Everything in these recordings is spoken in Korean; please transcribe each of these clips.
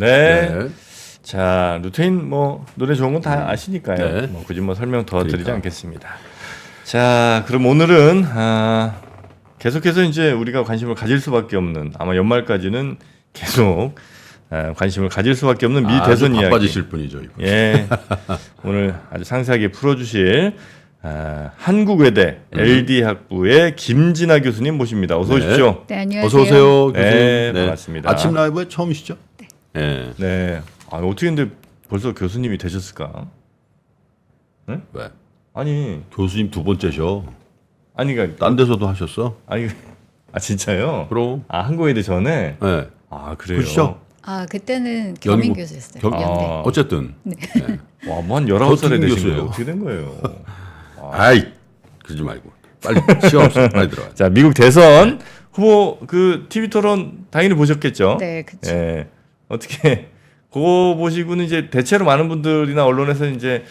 네. 네. 자, 루테인 뭐 노래 좋은 건 다 아시니까요. 네. 뭐 굳이 뭐 설명 더 드리지 그러니까. 않겠습니다. 자, 그럼 오늘은 계속해서 이제 우리가 관심을 가질 수밖에 없는 아마 연말까지는 계속 관심을 가질 수밖에 없는 미 아주 대선 이야기. 바빠지실 분이죠. 이분. 예, 오늘 아주 상세하게 풀어주실 한국외대 LD 학부의 김진아 교수님 모십니다. 어서 네. 오십시오. 네, 안녕하세요. 어서 오세요. 네, 교수님. 반갑습니다. 아침 라이브에 처음이시죠? 네. 네. 어떻게 근데 벌써 교수님이 되셨을까? 네? 왜? 아니, 교수님 두 번째셔. 그러니까 딴 데서도 하셨어? 진짜요? 그럼. 한국외대 전에. 네. 그래요. 그러시죠? 그때는 겸임 연구- 교수였어요. 경- 연대. 어쨌든. 와, 뭐 한 19살에 되신 교수예요. 거예요. 어떻게 된 거예요? 아이, 그러지 말고. 빨리 시간 없어. 빨리 들어가. 자, 미국 대선 후보 그 TV 토론 당연히 보셨겠죠? 네, 그렇죠. 예. 어떻게 그거 보시고는 이제 대체로 많은 분들이나 언론에서 이제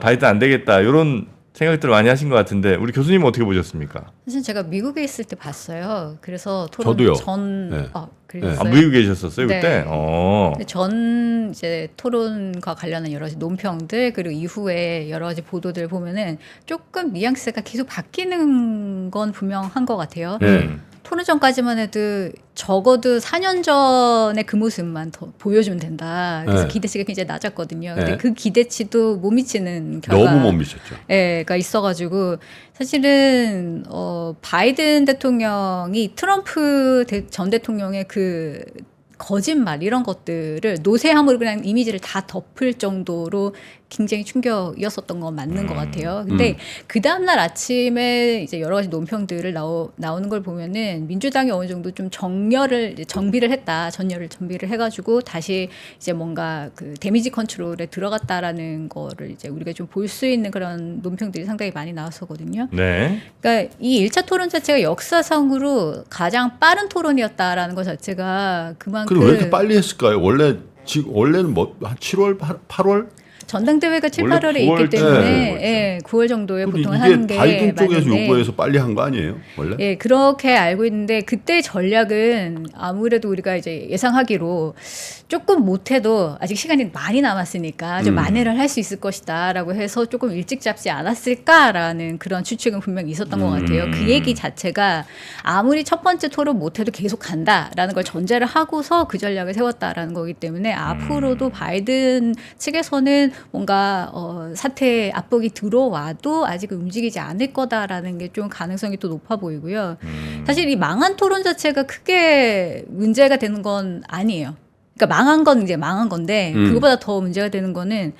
바이든 안 되겠다 이런 생각들을 많이 하신 것 같은데 우리 교수님은 어떻게 보셨습니까? 사실 제가 미국에 있을 때 봤어요. 그래서 토론 저도요. 전 네. 그랬어요. 미국에 계셨어요 네. 그때? 근데 전 이제 토론과 관련한 여러 가지 논평들 그리고 이후에 여러 가지 보도들 보면은 조금 뉘앙스가 계속 바뀌는 건 분명한 것 같아요. 네. 토론 전까지만 해도 적어도 4년 전의 그 모습만 더 보여주면 된다. 그래서 네. 기대치가 굉장히 낮았거든요. 근데 네. 그 기대치도 못 미치는 결과. 너무 못 미쳤죠. 가 있어가지고 사실은 바이든 대통령이 트럼프 전 대통령의 그 거짓말 이런 것들을 노세함으로 그냥 이미지를 다 덮을 정도로 굉장히 충격이었었던 건 맞는 것 같아요. 근데 그 다음날 아침에 이제 여러 가지 논평들을 나오는 걸 보면은 민주당이 어느 정도 좀 정비를 했다. 전열을 정비를 해가지고 다시 이제 뭔가 그 데미지 컨트롤에 들어갔다라는 거를 이제 우리가 좀 볼 수 있는 그런 논평들이 상당히 많이 나왔었거든요. 네. 그러니까 이 1차 토론 자체가 역사상으로 가장 빠른 토론이었다라는 것 자체가 그만큼 그럼 왜 이렇게 빨리 했을까요? 원래는 뭐 한 7월, 8월? 전당대회가 7, 원래 8월에 9월 있기 때문에 때 9월 정도에 보통 이게 하는 게 바이든 쪽에서 맞는데 요구해서 빨리 한 거 아니에요? 원래? 예, 그렇게 알고 있는데 그때 전략은 아무래도 우리가 이제 예상하기로 조금 못해도 아직 시간이 많이 남았으니까 좀 만회를 할 수 있을 것이다라고 해서 조금 일찍 잡지 않았을까라는 그런 추측은 분명히 있었던 것 같아요. 그 얘기 자체가 아무리 첫 번째 토론 못해도 계속 간다라는 걸 전제를 하고서 그 전략을 세웠다라는 거기 때문에 앞으로도 바이든 측에서는 뭔가 사태 압박이 들어와도 아직 움직이지 않을 거다라는 게 좀 가능성이 또 높아 보이고요. 사실 이 망한 토론 자체가 크게 문제가 되는 건 아니에요. 그러니까 망한 건 이제 망한 건데 그거보다 더 문제가 되는 거는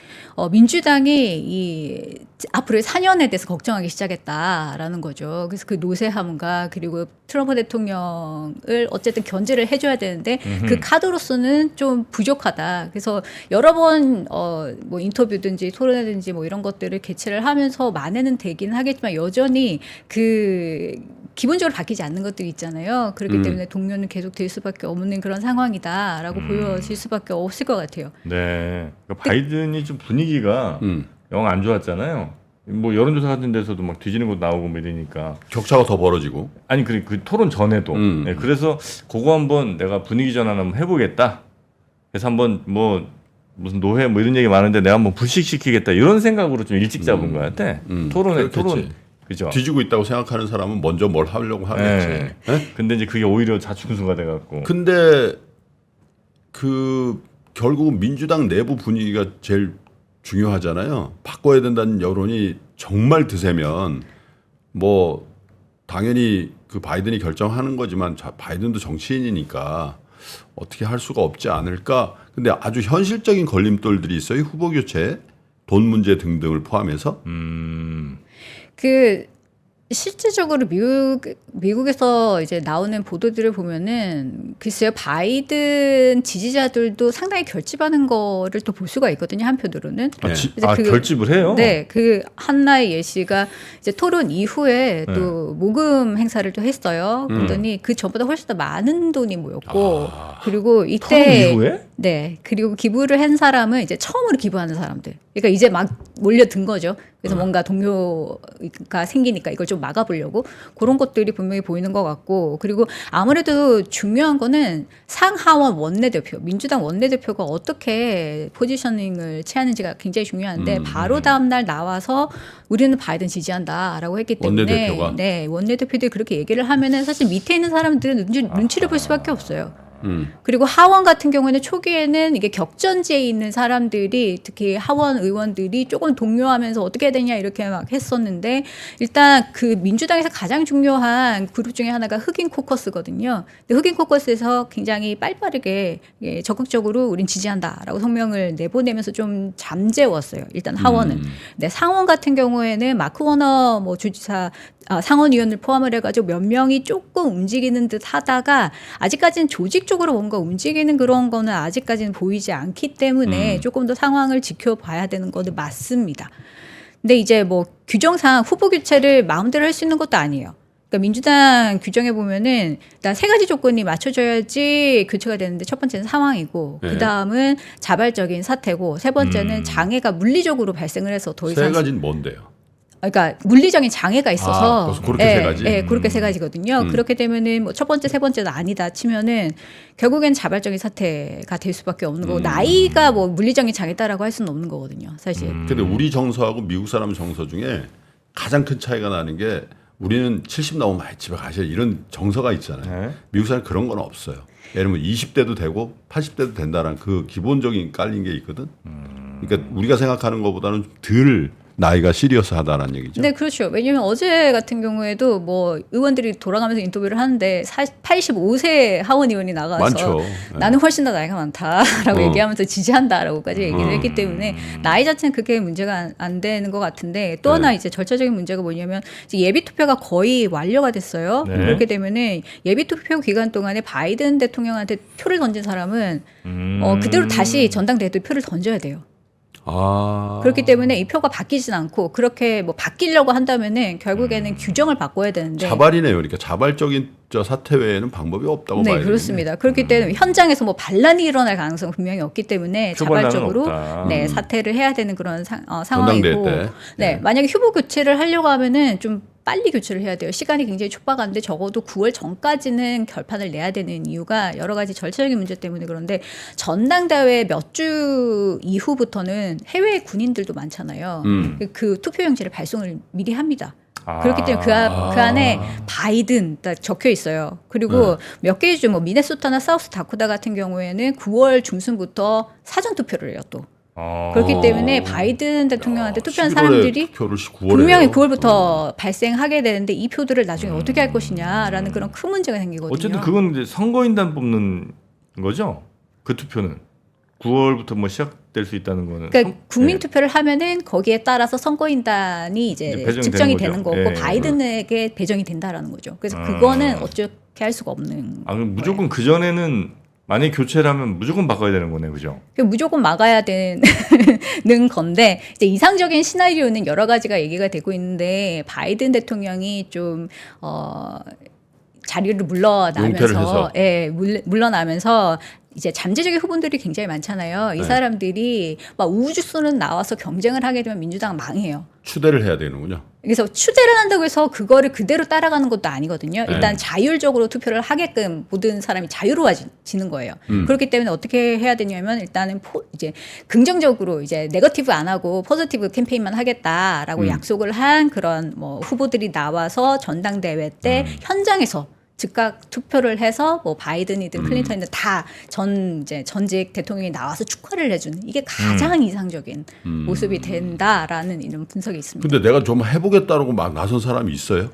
민주당이 이 앞으로의 4년에 대해서 걱정하기 시작했다라는 거죠. 그래서 그 노세함과 그리고 트럼프 대통령을 어쨌든 견제를 해줘야 되는데 그 카드로서는 좀 부족하다. 그래서 여러 번 뭐 인터뷰든지 토론이든지 뭐 이런 것들을 개최를 하면서 만회는 되긴 하겠지만 여전히 그 기본적으로 바뀌지 않는 것들이 있잖아요. 그렇기 때문에 동료는 계속 될 수밖에 없는 그런 상황이다라고 보여질 수밖에 없을 것 같아요. 네. 그러니까 바이든이 좀 분위기가 영 안 좋았잖아요. 뭐 여론조사 같은 데서도 막 뒤지는 것도 나오고 뭐 이러니까. 격차가 더 벌어지고. 아니 그 토론 전에도. 네, 그래서 그거 한번 내가 분위기 전환 한번 해보겠다. 그래서 한번 뭐 무슨 노회 뭐 이런 얘기 많은데 내가 한번 불식시키겠다 이런 생각으로 좀 일찍 잡은 것 같아. 토론. 그죠. 뒤지고 있다고 생각하는 사람은 먼저 뭘 하려고 하겠지. 네. 네? 근데 이제 그게 오히려 자충수가 돼갖고. 근데 그 결국은 민주당 내부 분위기가 제일 중요하잖아요. 바꿔야 된다는 여론이 정말 드세면 뭐 당연히 그 바이든이 결정하는 거지만 바이든도 정치인이니까 어떻게 할 수가 없지 않을까. 근데 아주 현실적인 걸림돌들이 있어요. 후보 교체, 돈 문제 등등을 포함해서. 그 실질적으로 미국에서 이제 나오는 보도들을 보면은 글쎄요 바이든 지지자들도 상당히 결집하는 거를 또 볼 수가 있거든요 한편으로는. 결집을 해요? 네, 그 한나의 예시가 이제 토론 이후에 또 모금 행사를 또 했어요. 그러더니 그 전보다 훨씬 더 많은 돈이 모였고 그리고 이때 토론 이후에? 네, 그리고 기부를 한 사람은 이제 처음으로 기부하는 사람들. 그러니까 이제 막 몰려든 거죠. 그래서 뭔가 동료가 생기니까 이걸 좀 막아보려고 그런 것들이 분명히 보이는 것 같고 그리고 아무래도 중요한 거는 상하원 원내대표, 민주당 원내대표가 어떻게 포지셔닝을 취하는지가 굉장히 중요한데 바로 다음날 나와서 우리는 바이든 지지한다라고 했기 때문에 원내대표가? 네, 원내대표들이 그렇게 얘기를 하면은 사실 밑에 있는 사람들은 눈치를 볼 수밖에 없어요. 그리고 하원 같은 경우에는 초기에는 이게 격전지에 있는 사람들이 특히 하원 의원들이 조금 동요하면서 어떻게 해야 되냐 이렇게 막 했었는데 일단 그 민주당에서 가장 중요한 그룹 중에 하나가 흑인 코커스거든요. 근데 흑인 코커스에서 굉장히 빨리빠르게 예, 적극적으로 우린 지지한다라고 성명을 내보내면서 좀 잠재웠어요. 일단 하원은. 근데 상원 같은 경우에는 마크 워너 뭐 주지사 상원의원을 포함을 해가지고 몇 명이 조금 움직이는 듯 하다가 아직까지는 조직적으로 뭔가 움직이는 그런 거는 아직까지는 보이지 않기 때문에 조금 더 상황을 지켜봐야 되는 거는 맞습니다. 근데 이제 뭐 규정상 후보 교체를 마음대로 할 수 있는 것도 아니에요. 그러니까 민주당 규정에 보면은 일단 세 가지 조건이 맞춰져야지 교체가 되는데 첫 번째는 상황이고 네. 그 다음은 자발적인 사태고 세 번째는 장애가 물리적으로 발생을 해서 더 이상 세 가지는 뭔데요? 그러니까 물리적인 장애가 있어서 벌써 그렇게 세 가지? 그렇게 세 가지거든요. 그렇게 되면은 뭐 첫 번째, 세 번째도 아니다 치면은 결국엔 자발적인 사태가 될 수밖에 없는 거고 나이가 뭐 물리적인 장애다라고 할 수는 없는 거거든요. 사실. 근데 우리 정서하고 미국 사람 정서 중에 가장 큰 차이가 나는 게 우리는 70 넘으면 많이 집에 가셔 이런 정서가 있잖아요. 네. 미국 사람 그런 건 없어요. 예를 들면 20대도 되고 80대도 된다는 그 기본적인 깔린 게 있거든. 그러니까 우리가 생각하는 것보다는 덜 나이가 시리어스하다는 얘기죠. 네, 그렇죠. 왜냐하면 어제 같은 경우에도 뭐 의원들이 돌아가면서 인터뷰를 하는데 85세 하원 의원이 나가서 많죠. 나는 훨씬 더 나이가 많다라고 얘기하면서 지지한다라고까지 얘기를 했기 때문에 나이 자체는 그게 문제가 안 되는 것 같은데 또 하나 이제 절차적인 문제가 뭐냐면 이제 예비 투표가 거의 완료가 됐어요. 네. 그렇게 되면은 예비 투표 기간 동안에 바이든 대통령한테 표를 던진 사람은 그대로 다시 전당대회 때 표를 던져야 돼요. 그렇기 때문에 이 표가 바뀌진 않고 그렇게 뭐 바뀌려고 한다면은 결국에는 규정을 바꿔야 되는데 자발이네요. 그러니까 자발적인 저 사태 외에는 방법이 없다고 네, 봐야 되겠네요. 그렇습니다. 그렇기 때문에 현장에서 뭐 반란이 일어날 가능성은 분명히 없기 때문에 표본란은 자발적으로 없다. 네, 사퇴를 해야 되는 그런 전당대회 상황이고 때. 네, 만약에 후보 교체를 하려고 하면은 좀 빨리 교체를 해야 돼요. 시간이 굉장히 촉박한데 적어도 9월 전까지는 결판을 내야 되는 이유가 여러 가지 절차적인 문제 때문에 그런데 전당대회 몇 주 이후부터는 해외 군인들도 많잖아요. 그 투표용지를 발송을 미리 합니다. 그렇기 때문에 그 안에 바이든 딱 적혀 있어요. 그리고 몇 개의 주, 뭐 미네소타나 사우스 다코타 같은 경우에는 9월 중순부터 사전 투표를 해요 또. 그렇기 때문에 바이든 대통령한테 투표한 11월에 사람들이 투표를 9월에 분명히 해요. 9월부터 발생하게 되는데 이 표들을 나중에 어떻게 할 것이냐라는 그런 큰 문제가 생기거든요. 어쨌든 그건 이제 선거인단 뽑는 거죠. 그 투표는 9월부터 뭐 시작될 수 있다는 거는. 그러니까 국민 투표를 하면은 거기에 따라서 선거인단이 이제 이제 배정이 측정이 되는 되는 거죠. 거고 예. 바이든에게 배정이 된다라는 거죠. 그래서 그거는 어떻게 할 수가 없는. 그럼 무조건 그 전에는 만약 교체를 하면 무조건 바꿔야 되는 거네, 그죠? 무조건 막아야 되는 건데 이제 이상적인 시나리오는 여러 가지가 얘기가 되고 있는데 바이든 대통령이 좀 자리를 용퇴를 해서. 물러나면서 물러나면서 이제 잠재적인 후보들이 굉장히 많잖아요. 이 사람들이 막 우후죽순은 나와서 경쟁을 하게 되면 민주당 망해요. 추대를 해야 되는군요. 그래서 추대를 한다고 해서 그거를 그대로 따라가는 것도 아니거든요. 일단 자율적으로 투표를 하게끔 모든 사람이 자유로워지는 거예요. 그렇기 때문에 어떻게 해야 되냐면 일단은 이제 긍정적으로 이제 네거티브 안 하고 포지티브 캠페인만 하겠다라고 약속을 한 그런 뭐 후보들이 나와서 전당대회 때 현장에서 즉각 투표를 해서 뭐 바이든이든 클린턴이든 다 전직 대통령이 나와서 축하를 해주는 이게 가장 이상적인 모습이 된다라는 이런 분석이 있습니다. 근데 내가 좀 해보겠다고 막 나선 사람이 있어요?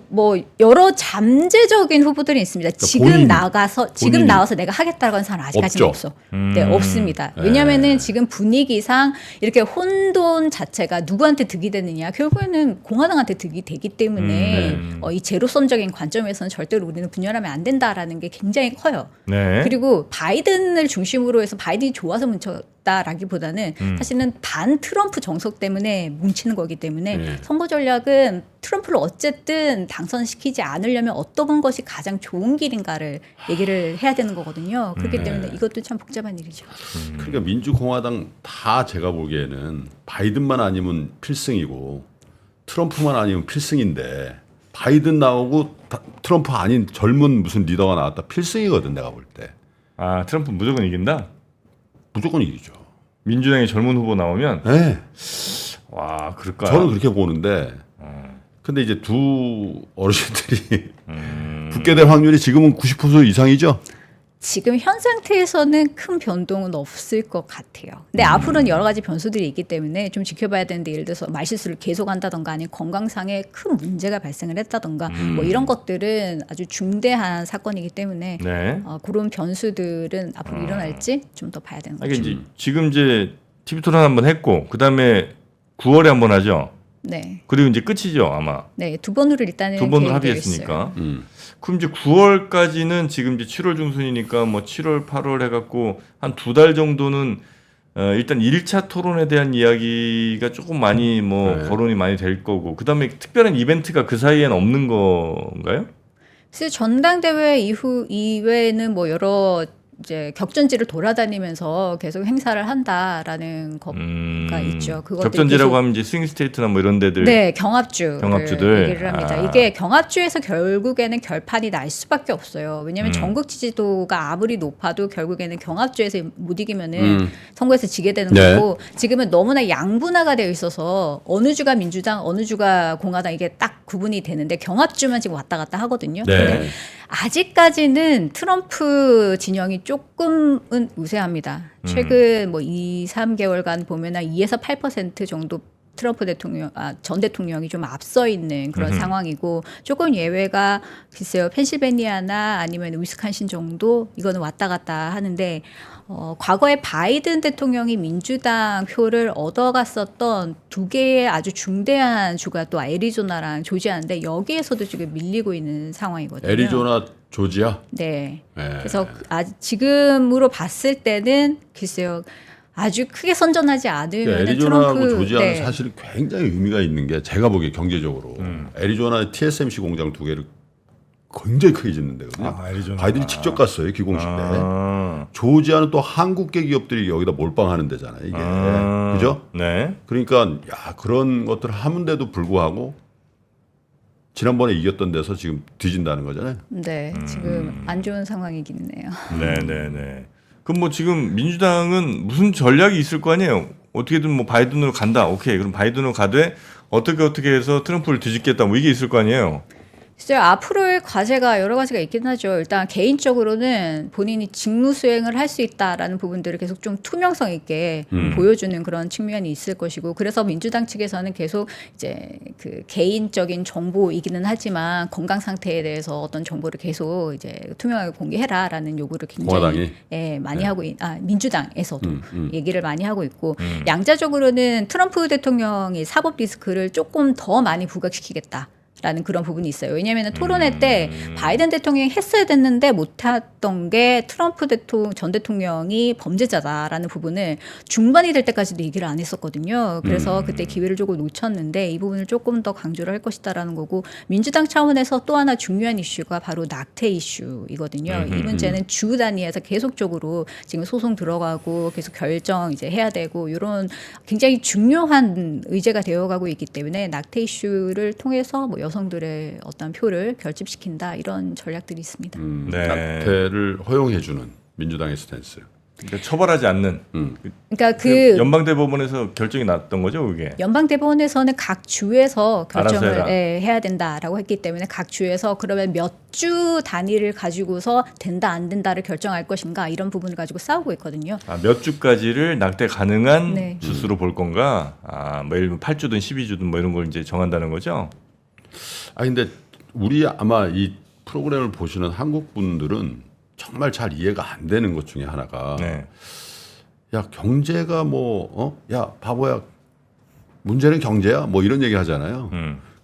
뭐 여러 잠재적인 후보들이 있습니다. 그러니까 지금 나와서 내가 하겠다고 하는 사람 아직까지는 없죠. 없어. 네, 없습니다. 왜냐하면은 지금 분위기상 이렇게 혼돈 자체가 누구한테 득이 되느냐, 결국에는 공화당한테 득이 되기 때문에 이 제로섬적인 관점에서는 절대로 우리는 분열하면 안 된다라는 게 굉장히 커요. 네. 그리고 바이든을 중심으로 해서 바이든이 좋아서 뭉쳤다 있다라기보다는 사실은 반 트럼프 정석 때문에 뭉치는 거기 때문에 네. 선거 전략은 트럼프를 어쨌든 당선시키지 않으려면 어떤 것이 가장 좋은 길인가를 얘기를 해야 되는 거거든요. 그렇기 때문에 이것도 참 복잡한 일이죠. 그러니까 민주공화당 다 제가 보기에는 바이든만 아니면 필승이고 트럼프만 아니면 필승인데 바이든 나오고 트럼프 아닌 젊은 무슨 리더가 나왔다 필승이거든 내가 볼 때. 아 트럼프 무조건 이긴다. 무조건 이기죠. 민주당의 젊은 후보 나오면 네. 와 그럴까요? 저는 그렇게 보는데 근데 이제 두 어르신들이 붙게 될 확률이 지금은 90% 이상이죠. 지금 현 상태에서는 큰 변동은 없을 것 같아요. 근데 앞으로는 여러 가지 변수들이 있기 때문에 좀 지켜봐야 되는데 예를 들어서 말실수를 계속한다던가 아니면 건강상에 큰 문제가 발생을 했다던가 뭐 이런 것들은 아주 중대한 사건이기 때문에 네. 그런 변수들은 앞으로 일어날지 좀 더 봐야 되는 아, 거죠. 이제 지금 이제 TV 토론 한번 했고 그 다음에 9월에 한번 하죠. 네, 그리고 이제 끝이죠 아마. 네, 두 번으로 일단은 두 번으로 계획되어 합의했으니까. 있어요. 그럼 이제 9월까지는 지금 이제 7월 중순이니까 뭐 7월, 8월 해갖고 한 2달 정도는 일단 1차 토론에 대한 이야기가 조금 많이 뭐 네. 거론이 많이 될 거고 그 다음에 특별한 이벤트가 그 사이엔 없는 건가요? 그래서 전당대회 이후 이외에는 뭐 여러 이제 격전지를 돌아다니면서 계속 행사를 한다라는 거가 있죠. 그것들이 격전지라고 계속 하면 이제 스윙 스테이트나 뭐 이런 데들. 네, 경합주를 경합주들. 얘기를 합니다. 아. 이게 경합주에서 결국에는 결판이 날 수밖에 없어요. 왜냐하면 음. 전국 지지도가 아무리 높아도 결국에는 경합주에서 못 이기면은 선거에서 지게 되는 네. 거고 지금은 너무나 양분화가 되어 있어서 어느 주가 민주당, 어느 주가 공화당 이게 딱 구분이 되는데 경합주만 지금 왔다 갔다 하거든요. 네. 근데 아직까지는 트럼프 진영이 조금은 우세합니다. 최근 뭐 2, 3개월간 보면 한 2에서 8% 정도 트럼프 대통령, 전 대통령이 좀 앞서 있는 그런 상황이고 조금 예외가 글쎄요 펜실베니아나 아니면 위스콘신 정도 이거는 왔다 갔다 하는데 과거에 바이든 대통령이 민주당 표를 얻어갔었던 두 개의 아주 중대한 주가 또 애리조나랑 조지아인데 여기에서도 지금 밀리고 있는 상황이거든요. 애리조나, 조지아. 네. 네. 그래서 지금으로 봤을 때는 글쎄요. 아주 크게 선전하지 않으면 그러니까 애리조나하고 트럼프, 조지아는 네. 사실 굉장히 의미가 있는 게 제가 보기에 경제적으로 애리조나 TSMC 공장 두 개를 굉장히 크게 짓는 데거든요. 애리조나. 바이든이 직접 갔어요 기공식 때. 아. 조지아는 또 한국계 기업들이 여기다 몰빵하는 데잖아요. 이게 그죠? 네. 그러니까 야 그런 것들을 하는데도 불구하고 지난번에 이겼던 데서 지금 뒤진다는 거잖아요. 네, 지금 안 좋은 상황이긴 해요. 네네네. 그럼 뭐 지금 민주당은 무슨 전략이 있을 거 아니에요? 어떻게든 뭐 바이든으로 간다. 오케이. 그럼 바이든으로 가되 어떻게 해서 트럼프를 뒤집겠다. 뭐 이게 있을 거 아니에요? 글쎄요, 앞으로의 과제가 여러 가지가 있긴 하죠. 일단 개인적으로는 본인이 직무 수행을 할 수 있다라는 부분들을 계속 좀 투명성 있게 보여주는 그런 측면이 있을 것이고, 그래서 민주당 측에서는 계속 이제 그 개인적인 정보이기는 하지만 건강 상태에 대해서 어떤 정보를 계속 이제 투명하게 공개해라라는 요구를 굉장히 공화당이? 많이 하고 민주당에서도 얘기를 많이 하고 있고, 양자적으로는 트럼프 대통령이 사법 리스크를 조금 더 많이 부각시키겠다. 라는 그런 부분이 있어요. 왜냐하면 토론회 때 바이든 대통령이 했어야 됐는데 못했던 게 트럼프 전 대통령이 범죄자다라는 부분을 중반이 될 때까지도 얘기를 안 했었거든요. 그래서 그때 기회를 조금 놓쳤는데 이 부분을 조금 더 강조를 할 것이다라는 거고, 민주당 차원에서 또 하나 중요한 이슈가 바로 낙태 이슈이거든요. 이 문제는 주 단위에서 계속적으로 지금 소송 들어가고 계속 결정 이제 해야 되고 이런 굉장히 중요한 의제가 되어가고 있기 때문에 낙태 이슈를 통해서 뭐 여성들의 어떤 표를 결집시킨다 이런 전략들이 있습니다. 네. 낙태를 허용해주는 민주당의 스탠스. 그러니까 처벌하지 않는. 그러니까 그 연방대법원에서 결정이 났던 거죠, 그게. 연방대법원에서는 각 주에서 알아서 결정을 해라. 해야 된다라고 했기 때문에 각 주에서 그러면 몇 주 단위를 가지고서 된다 안 된다를 결정할 것인가 이런 부분을 가지고 싸우고 있거든요. 몇 주까지를 낙태 가능한 네. 주수로 볼 건가? 뭐 예를 들면 8주든 12주든 뭐 이런 걸 이제 정한다는 거죠. 근데 우리 아마 이 프로그램을 보시는 한국 분들은 정말 잘 이해가 안 되는 것 중에 하나가 네. 야 경제가 야 바보야 문제는 경제야 뭐 이런 얘기 하잖아요.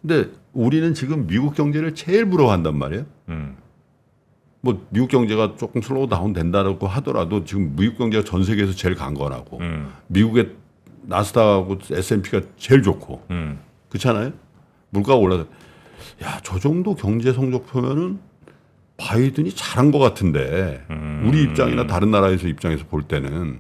근데 우리는 지금 미국 경제를 제일 부러워한단 말이에요. 뭐 미국 경제가 조금 슬로우 다운 된다고 하더라도 지금 미국 경제가 전 세계에서 제일 강건하고 미국의 나스닥하고 S&P가 제일 좋고 그렇잖아요. 물가가 올라서 야, 저 정도 경제 성적표면은 바이든이 잘한 것 같은데 우리 입장이나 다른 나라에서 입장에서 볼 때는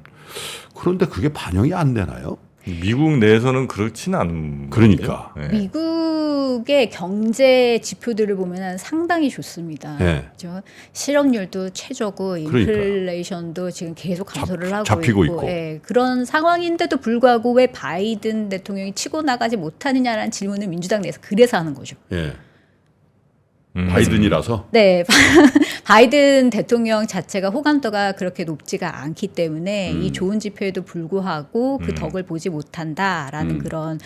그런데 그게 반영이 안 되나요? 미국 내에서는 그렇지는 않은 그러니까. 거죠. 네. 미국의 경제 지표들을 보면 상당히 좋습니다. 네. 그렇죠? 실업률도 최저고 인플레이션도 지금 계속 감소를 하고 잡히고 있고. 예, 그런 상황인데도 불구하고 왜 바이든 대통령이 치고 나가지 못하느냐라는 질문을 민주당 내에서 그래서 하는 거죠. 예. 바이든이라서. 네, 바이든 대통령 자체가 호감도가 그렇게 높지가 않기 때문에 이 좋은 지표에도 불구하고 그 덕을 보지 못한다라는 그런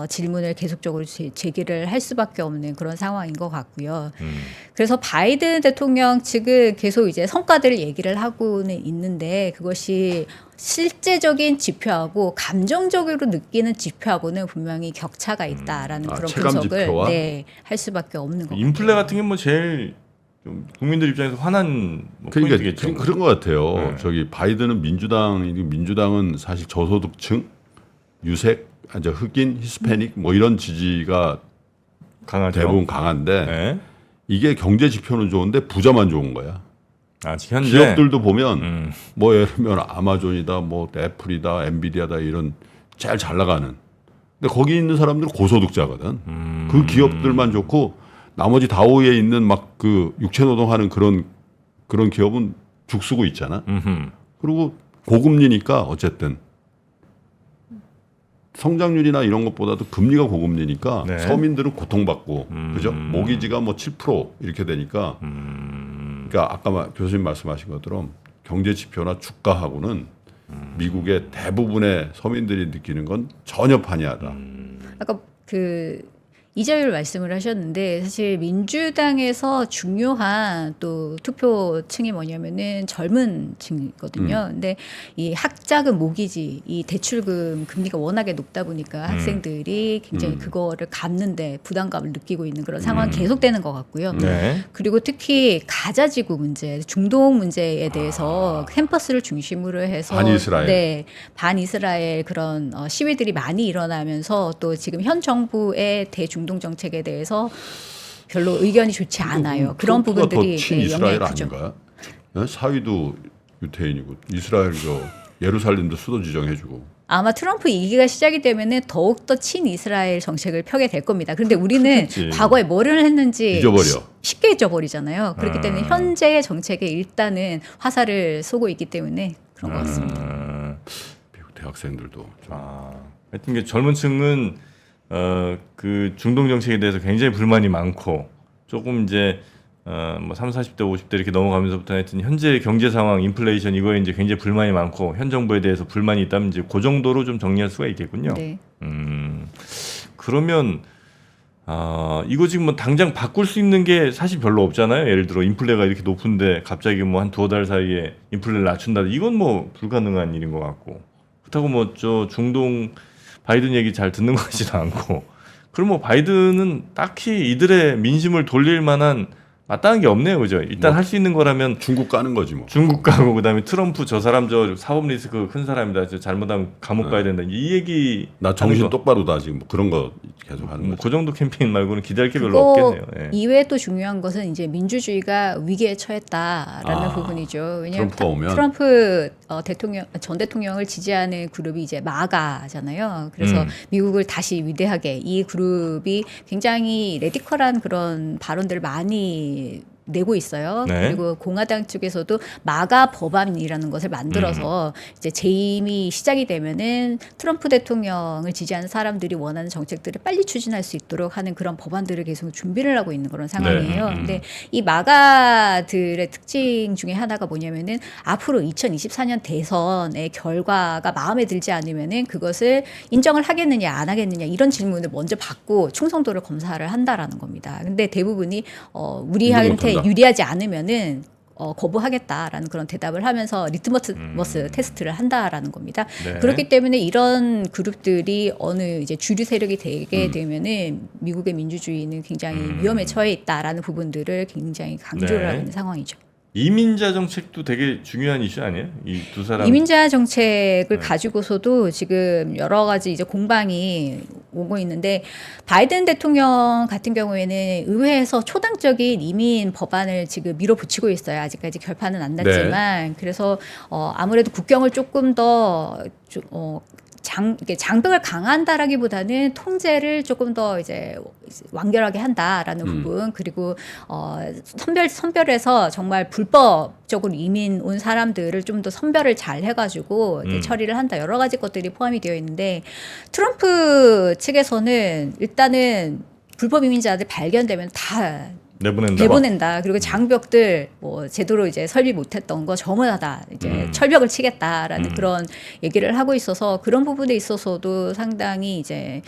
질문을 계속적으로 제기를 할 수밖에 없는 그런 상황인 것 같고요. 그래서 바이든 대통령 측은 계속 이제 성과들을 얘기를 하고는 있는데 그것이 실제적인 지표하고 감정적으로 느끼는 지표하고는 분명히 격차가 있다라는 그런 체감 분석을 지표와? 할 수밖에 없는 것 인플레 같아요. 같은 게 뭐 제일 좀 국민들 입장에서 화난 뭐 그러니까 포인트겠죠. 그런 것 같아요. 네. 저기 바이든은 민주당은 사실 저소득층, 유색, 흑인, 히스패닉 뭐 이런 지지가 강하죠. 대부분 강한데 네. 이게 경제 지표는 좋은데 부자만 좋은 거야. 아직 현재 기업들도 보면 뭐 예를 들면 아마존이다, 뭐 애플이다, 엔비디아다 이런 제일 잘 나가는. 근데 거기 있는 사람들은 고소득자거든. 그 기업들만 좋고 나머지 다오에 있는 막 그 육체 노동하는 그런 기업은 죽쓰고 있잖아. 그리고 고금리니까 어쨌든 성장률이나 이런 것보다도 금리가 고금리니까 네. 서민들은 고통받고 그죠? 모기지가 뭐 7% 이렇게 되니까 그러니까 아까 교수님 말씀하신 것처럼 경제 지표나 주가하고는 미국의 대부분의 서민들이 느끼는 건 전혀 판이하다. 아까 그 이자율 말씀을 하셨는데 사실 민주당에서 중요한 또 투표층이 뭐냐면은 젊은 층이거든요. 근데 이 학자금 모기지 이 대출금 금리가 워낙에 높다 보니까 학생들이 굉장히 그거를 갚는데 부담감을 느끼고 있는 그런 상황이 계속되는 것 같고요. 네. 그리고 특히 가자지구 문제, 중동 문제에 대해서 캠퍼스를 중심으로 해서 반이스라엘. 네, 반이스라엘 그런 시위들이 많이 일어나면서 또 지금 현 정부의 대중동 정책에 대해서 별로 의견이 좋지 않아요. 그런 트럼프가 부분들이 더 친이스라엘 영향이 크죠. 아닌가요? 네? 사위도 유태인이고 이스라엘 예루살렘도 수도 지정해주고. 아마 트럼프 2기가 시작이 되면은 더욱더 친이스라엘 정책을 펴게 될 겁니다. 그런데 우리는 그렇겠지. 과거에 뭐를 했는지 잊어버려. 쉽게 잊어버리잖아요. 그렇기 때문에 현재의 정책에 일단은 화살을 쏘고 있기 때문에 그런 것 같습니다. 미국 대학생들도 좀. 하여튼 게 젊은 층은 그 중동 정책에 대해서 굉장히 불만이 많고 조금 이제 뭐 30, 40대, 50대 이렇게 넘어가면서부터 하여튼 현재 경제 상황, 인플레이션 이거에 이제 굉장히 불만이 많고 현 정부에 대해서 불만이 있다면 이제 그 정도로 좀 정리할 수가 있겠군요. 네. 그러면 이거 지금 뭐 당장 바꿀 수 있는 게 사실 별로 없잖아요. 예를 들어 인플레가 이렇게 높은데 갑자기 뭐 한 두어 달 사이에 인플레를 낮춘다. 이건 뭐 불가능한 일인 것 같고 그렇다고 뭐 저 중동 바이든 얘기 잘 듣는 것 같지도 않고 그럼 뭐 바이든은 딱히 이들의 민심을 돌릴 만한 마땅한 게 없네요, 그죠? 일단 할 수 있는 거라면 중국 가는 거지 뭐. 중국 가고 그다음에 트럼프 저 사람 저 사법 리스크 큰 사람이다, 저 잘못하면 감옥 가야 된다 이 얘기 나 정신 하는 거. 똑바로다 지금 뭐 그런 거 계속 하는 뭐 거죠. 그 정도 캠페인 말고는 기대할 게 별로 그거 없겠네요. 예. 이외에 또 중요한 것은 이제 민주주의가 위기에 처했다라는 부분이죠. 왜냐하면 트럼프가 오면? 트럼프 전 대통령을 지지하는 그룹이 이제 마가잖아요. 그래서 미국을 다시 위대하게 이 그룹이 굉장히 레디컬한 그런 발언들을 많이 내고 있어요. 네. 그리고 공화당 쪽에서도 마가 법안이라는 것을 만들어서 이제 재임이 시작이 되면은 트럼프 대통령을 지지하는 사람들이 원하는 정책들을 빨리 추진할 수 있도록 하는 그런 법안들을 계속 준비를 하고 있는 그런 상황이에요. 근데 이 마가들의 특징 중에 하나가 뭐냐면은 앞으로 2024년 대선의 결과가 마음에 들지 않으면은 그것을 인정을 하겠느냐 안 하겠느냐 이런 질문을 먼저 받고 충성도를 검사를 한다라는 겁니다. 근데 대부분이 우리한테 유리하지 않으면은 거부하겠다라는 그런 대답을 하면서 리트머스 테스트를 한다라는 겁니다. 네. 그렇기 때문에 이런 그룹들이 어느 이제 주류 세력이 되게 되면은 미국의 민주주의는 굉장히 위험에 처해 있다라는 부분들을 굉장히 강조를 네. 하고 있는 상황이죠. 이민자 정책도 되게 중요한 이슈 아니에요? 이 두 사람. 이민자 정책을 네. 가지고서도 지금 여러 가지 이제 공방이 오고 있는데 바이든 대통령 같은 경우에는 의회에서 초당적인 이민 법안을 지금 밀어붙이고 있어요. 아직까지 결판은 안 났지만 그래서 아무래도 국경을 조금 더 이게 장벽을 강한다라기보다는 통제를 조금 더 이제 완결하게 한다라는 부분 그리고 선별해서 정말 불법적으로 이민 온 사람들을 좀 더 선별을 잘 해가지고 이제 처리를 한다 여러 가지 것들이 포함이 되어 있는데 트럼프 측에서는 일단은 불법 이민자들 발견되면 다 내보낸다. 그리고 장벽들 뭐 제대로 이제 설비 못했던 거 전부 다 이제 철벽을 치겠다라는 그런 얘기를 하고 있어서 그런 부분에 있어서도 상당히 이제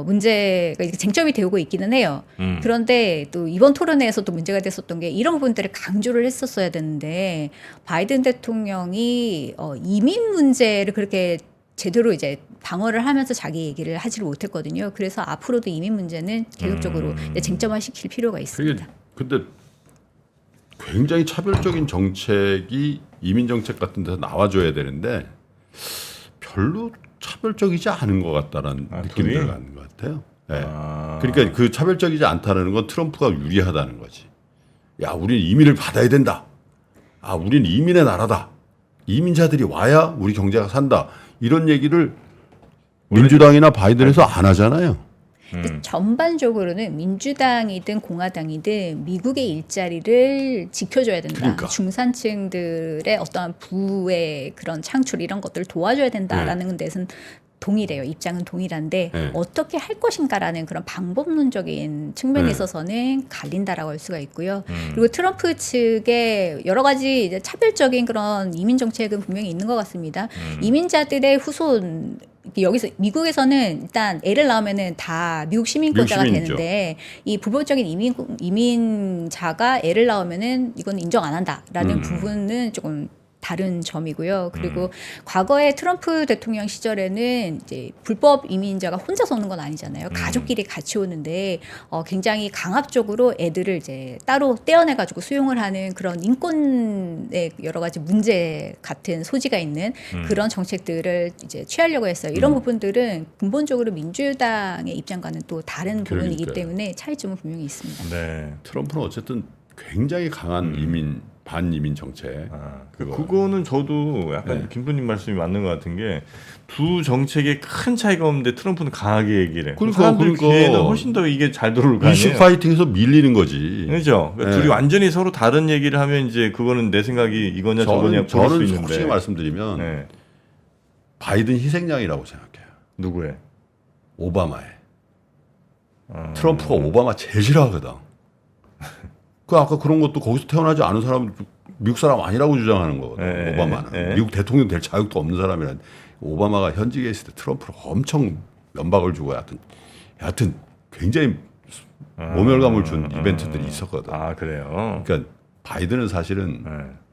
문제가 쟁점이 되고 있기는 해요. 그런데 또 이번 토론회에서도 문제가 됐었던 게 이런 부분들을 강조를 했었어야 되는데 바이든 대통령이 이민 문제를 그렇게 제대로 이제 방어를 하면서 자기 얘기를 하지를 못했거든요. 그래서 앞으로도 이민 문제는 계속적으로 이제 쟁점화 시킬 필요가 있습니다. 근데 굉장히 차별적인 정책이 이민 정책 같은 데서 나와줘야 되는데 별로 차별적이지 않은 것 같다라는 느낌이 들어가는 것 같아요. 네. 그러니까 그 차별적이지 않다는 건 트럼프가 유리하다는 거지. 야, 우리는 이민을 받아야 된다. 아, 우리는 이민의 나라다. 이민자들이 와야 우리 경제가 산다. 이런 얘기를 민주당이나 바이든에서 안 하잖아요. 전반적으로는 민주당이든 공화당이든 미국의 일자리를 지켜줘야 된다. 그러니까. 중산층들의 어떠한 부의 그런 창출 이런 것들을 도와줘야 된다라는 데서는 동일해요. 입장은 동일한데 어떻게 할 것인가라는 그런 방법론적인 측면에 있어서는 갈린다라고 할 수가 있고요. 그리고 트럼프 측의 여러 가지 이제 차별적인 그런 이민 정책은 분명히 있는 것 같습니다. 이민자들의 후손 여기서 미국에서는 일단 애를 낳으면은 다 미국 시민권자가 되는데 이 불법적인 이민자가 애를 낳으면은 이건 인정 안 한다라는 부분은 조금 다른 점이고요. 그리고 과거에 트럼프 대통령 시절에는 이제 불법 이민자가 혼자서 오는 건 아니잖아요. 가족끼리 같이 오는데 굉장히 강압적으로 애들을 이제 따로 떼어내 가지고 수용을 하는 그런 인권의 여러 가지 문제 같은 소지가 있는 그런 정책들을 이제 취하려고 했어요. 이런 부분들은 근본적으로 민주당의 입장과는 또 다른 부분이기 때문에 차이점은 분명히 있습니다. 네. 트럼프는 어쨌든 굉장히 강한 반이민 정책. 그거는 저도 약간 김부님 말씀이 맞는 것 같은 게 두 정책에 큰 차이가 없는데 트럼프는 강하게 얘기를 해. 사람들 귀에는 훨씬 더 이게 잘 들어올 거 아니에요. 이슈 파이팅에서 밀리는 거지. 그렇죠. 그러니까 둘이 완전히 서로 다른 얘기를 하면 이제 그거는 내 생각이 이거냐 저거냐 저는 수 있는데. 솔직히 말씀드리면 바이든 희생양이라고 생각해요. 누구의? 오바마의. 트럼프가 오바마 제일 싫어하거든. 그 아까 그런 것도 거기서 태어나지 않은 사람은 미국 사람 아니라고 주장하는 거거든. 오바마는 미국 대통령 될 자격도 없는 사람이란. 오바마가 현직에 있을 때 트럼프를 엄청 면박을 주고 여하튼 굉장히 모멸감을 준 이벤트들이 있었거든. 아 그래요. 그러니까 바이든은 사실은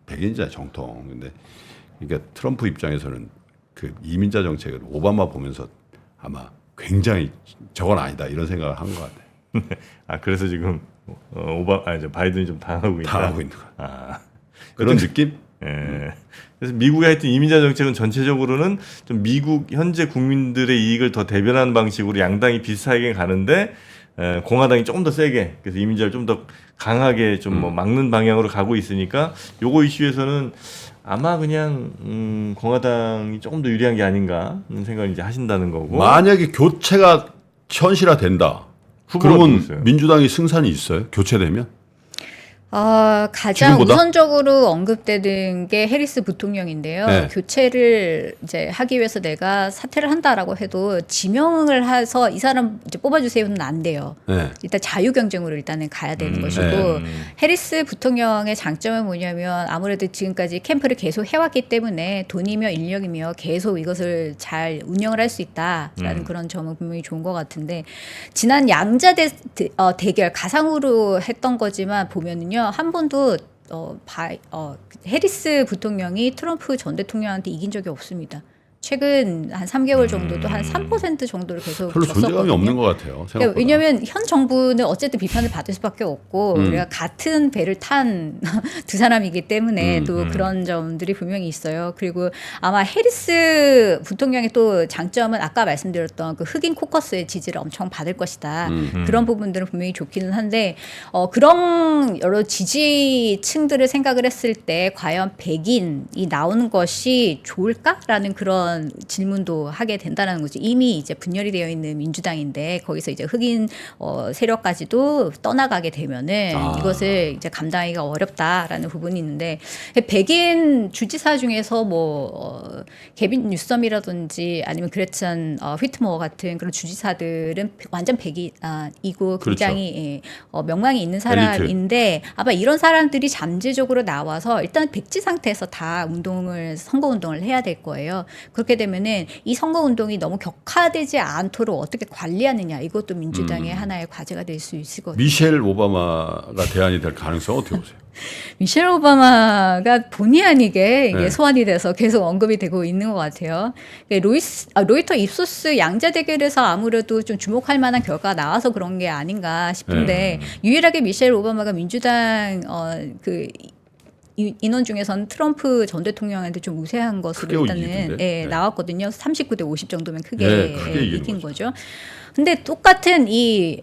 백인자 정통. 근데 그러니까 트럼프 입장에서는 그 이민자 정책을 오바마 보면서 아마 굉장히 저건 아니다 이런 생각을 한 것 같아. 아 그래서 지금 바이든이 좀 당하고 있다. 당하고 있는 거야. 아 그런 느낌? 예. 그래서 미국의 하여튼 이민자 정책은 전체적으로는 좀 미국 현재 국민들의 이익을 더 대변하는 방식으로 양당이 비슷하게 가는데 공화당이 조금 더 세게 그래서 이민자를 좀 더 강하게 좀 뭐 막는 방향으로 가고 있으니까 요거 이슈에서는 아마 그냥 공화당이 조금 더 유리한 게 아닌가 하는 생각을 이제 하신다는 거고. 만약에 교체가 현실화된다. 그러면 민주당이 승산이 있어요? 교체되면? 가장 지금보다? 우선적으로 언급되는 게 해리스 부통령인데요. 교체를 이제 하기 위해서 내가 사퇴를 한다라고 해도 지명을 해서 이 사람 이제 뽑아주세요는 안 돼요. 일단 자유 경쟁으로 일단은 가야 되는 것이고 해리스 부통령의 장점은 뭐냐면 아무래도 지금까지 캠프를 계속 해왔기 때문에 돈이며 인력이며 계속 이것을 잘 운영을 할 수 있다라는 그런 점은 분명히 좋은 것 같은데 지난 양자 대결 가상으로 했던 거지만 보면은요. 한 번도 해리스 부통령이 트럼프 전 대통령한테 이긴 적이 없습니다. 최근 한 3개월 정도도 한 3% 정도를 계속 별로 존재감이 졌었거든요. 없는 것 같아요. 생각보다. 그러니까 왜냐하면 현 정부는 어쨌든 비판을 받을 수밖에 없고 음. 우리가 같은 배를 탄 두 사람이기 때문에 또 그런 점들이 분명히 있어요. 그리고 아마 해리스 부통령의 또 장점은 아까 말씀드렸던 그 흑인 코커스의 지지를 엄청 받을 것이다. 그런 부분들은 분명히 좋기는 한데 그런 여러 지지층들을 생각을 했을 때 과연 백인이 나오는 것이 좋을까라는 그런 질문도 하게 된다는 거죠. 이미 이제 분열이 되어 있는 민주당인데 거기서 이제 흑인 세력까지도 떠나가게 되면은 이것을 이제 감당하기가 어렵다라는 부분이 있는데 백인 주지사 중에서 뭐 개빈 뉴섬이라든지 아니면 그레찬 휘트모어 같은 그런 주지사들은 완전 백인이고 굉장히 명망이 있는 사람인데 아마 이런 사람들이 잠재적으로 나와서 일단 백지 상태에서 다 선거 운동을 해야 될 거예요. 그렇게 되면은 이 선거 운동이 너무 격화되지 않도록 어떻게 관리하느냐 이것도 민주당의 하나의 과제가 될 수 있을 것 같아요. 미셸 오바마가 대안이 될 가능성 어떻게 보세요? 미셸 오바마가 본의 아니게 이게 네. 소환이 돼서 계속 언급이 되고 있는 것 같아요. 로이터 입소스 양자 대결에서 아무래도 좀 주목할 만한 결과가 나와서 그런 게 아닌가 싶은데 유일하게 미셸 오바마가 민주당 인원 중에서는 트럼프 전 대통령한테 좀 우세한 것으로 크게 일단은 이기던데? 나왔거든요. 39대 50 정도면 크게 크게 이긴 거죠. 근데 똑같은 이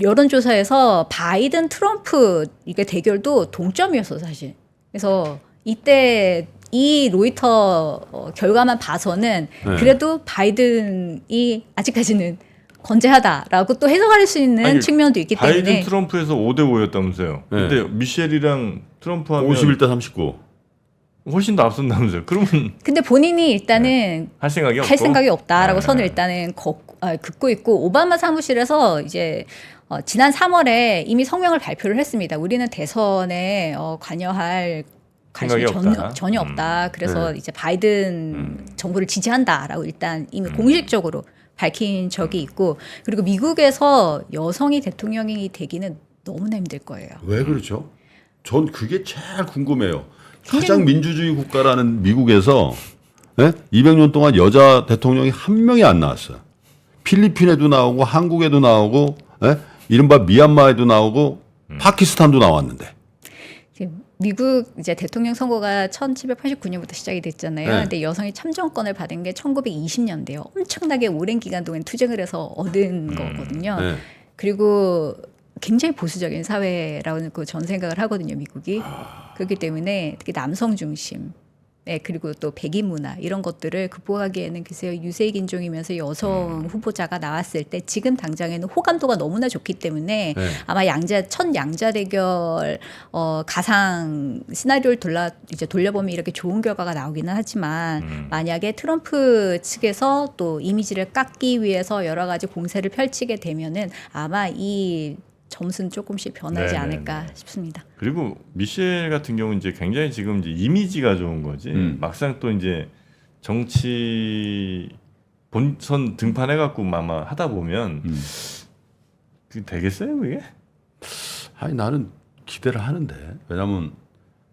여론조사에서 바이든 트럼프 이게 대결도 동점이었어 사실. 그래서 이때 이 로이터 결과만 봐서는 그래도 바이든이 아직까지는 건재하다라고 또 해석할 수 있는 아니, 측면도 있기 바이든 때문에 트럼프에서 5대 5였다면서요. 네. 근데 미셸이랑 트럼프 하면 51대 39. 훨씬 더 앞선다면서요. 그러면 근데 본인이 일단은 할 생각이 없고 할 생각이 없다라고 네. 선을 일단은 긋고 있고 오바마 사무실에서 이제 지난 3월에 이미 성명을 발표를 했습니다. 우리는 대선에 관여할 관심이 생각이 없다. 전혀 없다. 그래서 네. 이제 바이든 정부를 지지한다라고 일단 이미 공식적으로 밝힌 적이 있고 그리고 미국에서 여성이 대통령이 되기는 너무나 힘들 거예요. 왜 그렇죠? 전 그게 제일 궁금해요. 가장 민주주의 국가라는 미국에서 200년 동안 여자 대통령이 한 명이 안 나왔어요. 필리핀에도 나오고 한국에도 나오고 이른바 미얀마에도 나오고 파키스탄도 나왔는데. 미국 이제 대통령 선거가 1789년부터 시작이 됐잖아요. 네. 근데 여성이 참정권을 받은 게 1920년대요. 엄청나게 오랜 기간 동안 투쟁을 해서 얻은 거거든요. 네. 그리고 굉장히 보수적인 사회라고 전 생각을 하거든요, 미국이. 그렇기 때문에 특히 남성 중심, 그리고 또 백인 문화 이런 것들을 극복하기에는 글쎄요 유색 인종이면서 여성 후보자가 나왔을 때 지금 당장에는 호감도가 너무나 좋기 때문에 아마 첫 양자 대결 가상 시나리오를 돌려보면 이렇게 좋은 결과가 나오기는 하지만 만약에 트럼프 측에서 또 이미지를 깎기 위해서 여러 가지 공세를 펼치게 되면은 아마 이 점수는 조금씩 변하지 네네네. 않을까 싶습니다. 그리고 미셸 같은 경우는 이제 굉장히 지금 이제 이미지가 좋은 거지. 막상 또 이제 정치 본선 등판해갖고 아마 하다 보면 그게 되겠어요, 그게? 아니 나는 기대를 하는데 왜냐하면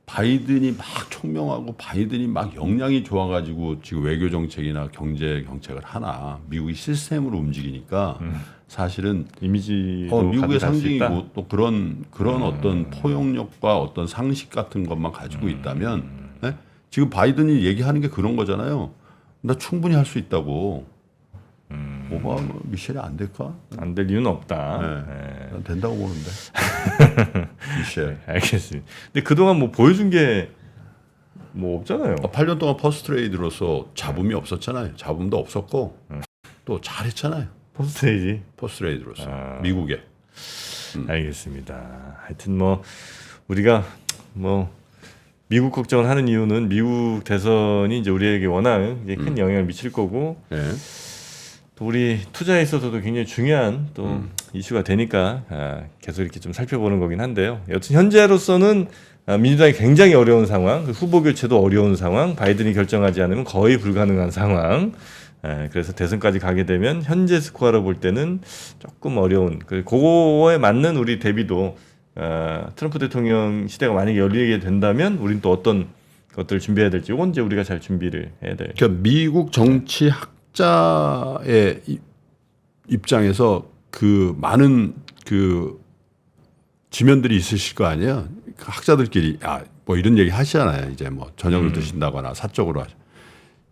바이든이 막 총명하고 바이든이 막 역량이 좋아가지고 지금 외교 정책이나 경제 정책을 하나 미국이 시스템으로 움직이니까 사실은 이미지로 미국의 가져갈 수 있다? 상징이고 또 그런 어떤 포용력과 어떤 상식 같은 것만 가지고 있다면 지금 바이든이 얘기하는 게 그런 거잖아요. 나 충분히 할 수 있다고. 오바마 미셸이 안 될까? 안 될 이유는 없다. 난 된다고 보는데. 미셸. 알겠습니다. 근데 그동안 뭐 보여준 게 뭐 없잖아요. 8년 동안 퍼스트레이드로서 잡음이 없었잖아요. 잡음도 없었고 또 잘했잖아요. 포스트레이지. 퍼스트레이드로서 미국에. 알겠습니다. 하여튼 뭐 우리가 뭐 미국 걱정을 하는 이유는 미국 대선이 이제 우리에게 워낙 이제 큰 영향을 미칠 거고 네. 또 우리 투자에 있어서도 굉장히 중요한 또 이슈가 되니까 계속 이렇게 좀 살펴보는 거긴 한데요. 여튼 현재로서는 민주당이 굉장히 어려운 상황, 후보 교체도 어려운 상황, 바이든이 결정하지 않으면 거의 불가능한 상황. 그래서 대선까지 가게 되면 현재 스코어로 볼 때는 조금 어려운 그거에 맞는 우리 대비도 트럼프 대통령 시대가 만약에 열리게 된다면 우리는 또 어떤 것들을 준비해야 될지 이건 이제 우리가 잘 준비를 해야 될. 그러니까 미국 정치 학자의 입장에서 그 많은 그 지면들이 있으실 거 아니에요. 그 학자들끼리 뭐 이런 얘기 하시잖아요. 이제 뭐 저녁을 드신다거나 사적으로 하죠.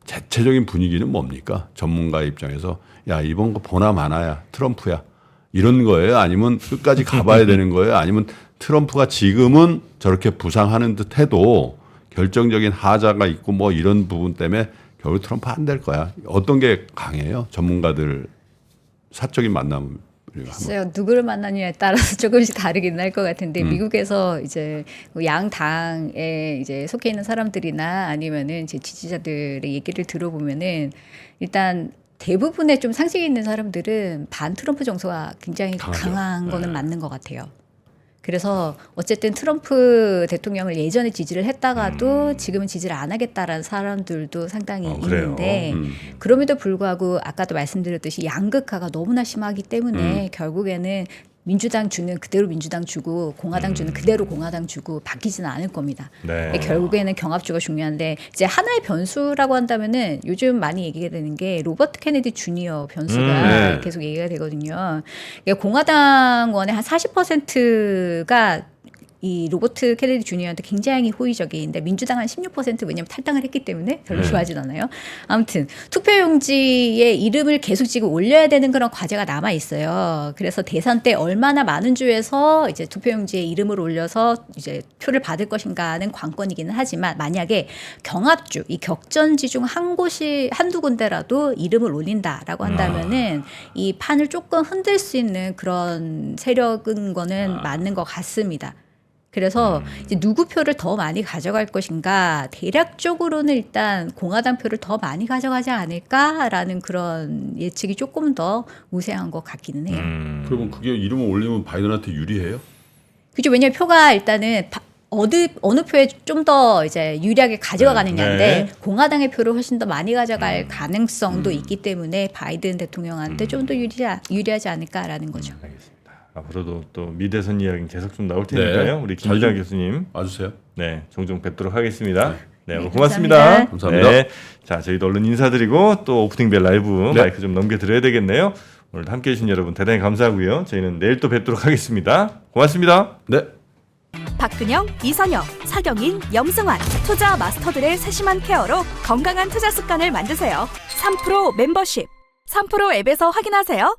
대체적인 분위기는 뭡니까? 전문가 입장에서 야 이번 거 보나 마나야 트럼프야 이런 거예요? 아니면 끝까지 가봐야 되는 거예요? 아니면 트럼프가 지금은 저렇게 부상하는 듯해도 결정적인 하자가 있고 뭐 이런 부분 때문에 결국 트럼프 안 될 거야. 어떤 게 강해요? 전문가들 사적인 만남을 글쎄요, 누구를 만나느냐에 따라서 조금씩 다르긴 할 것 같은데 미국에서 이제 양 당에 이제 속해 있는 사람들이나 아니면은 제 지지자들의 얘기를 들어보면은 일단 대부분의 좀 상식이 있는 사람들은 반 트럼프 정서가 굉장히 강하죠. 강한 거는 맞는 것 같아요. 그래서 어쨌든 트럼프 대통령을 예전에 지지를 했다가도 지금은 지지를 안 하겠다라는 사람들도 상당히 그래요. 있는데 그럼에도 불구하고 아까도 말씀드렸듯이 양극화가 너무나 심하기 때문에 결국에는 민주당 주는 그대로 민주당 주고 공화당 주는 그대로 공화당 주고 바뀌지는 않을 겁니다. 네. 결국에는 경합주가 중요한데 이제 하나의 변수라고 한다면은 요즘 많이 얘기가 되는 게 로버트 케네디 주니어 변수가 네. 계속 얘기가 되거든요. 공화당원의 한 40%가 이 로버트 케네디 주니어한테 굉장히 호의적인데 민주당은 16% 왜냐하면 탈당을 했기 때문에 별로 좋아하진 않아요. 아무튼 투표용지에 이름을 계속 지금 올려야 되는 그런 과제가 남아 있어요. 그래서 대선 때 얼마나 많은 주에서 이제 투표용지에 이름을 올려서 이제 표를 받을 것인가는 관건이기는 하지만 만약에 경합주, 이 격전지 중 한두 군데라도 이름을 올린다라고 한다면은 이 판을 조금 흔들 수 있는 그런 세력인 거는 맞는 것 같습니다. 그래서 이제 누구 표를 더 많이 가져갈 것인가 대략적으로는 일단 공화당 표를 더 많이 가져가지 않을까라는 그런 예측이 조금 더 우세한 것 같기는 해요. 그러면 그게 이름을 올리면 바이든한테 유리해요? 그죠? 왜냐하면 표가 일단은 어느 표에 좀 더 이제 유리하게 가져가느냐인데 네. 공화당의 표를 훨씬 더 많이 가져갈 가능성도 있기 때문에 바이든 대통령한테 좀 더 유리하지 않을까라는 거죠. 알겠습니다. 앞으로도 또 미대선 이야기는 계속 좀 나올 테니까요. 네. 우리 김기장 자주 교수님, 와주세요. 네, 종종 뵙도록 하겠습니다. 네, 오늘 네, 고맙습니다. 감사합니다. 네, 자, 저희도 얼른 인사드리고 또 오프닝 벨 라이브 네. 마이크 좀 넘겨드려야 되겠네요. 오늘도 함께해 주신 여러분 대단히 감사하고요. 저희는 내일 또 뵙도록 하겠습니다. 고맙습니다. 네. 박근영, 이선영, 서경인, 염승환 투자 마스터들의 세심한 케어로 건강한 투자 습관을 만드세요. 3프로 멤버십 3프로 앱에서 확인하세요.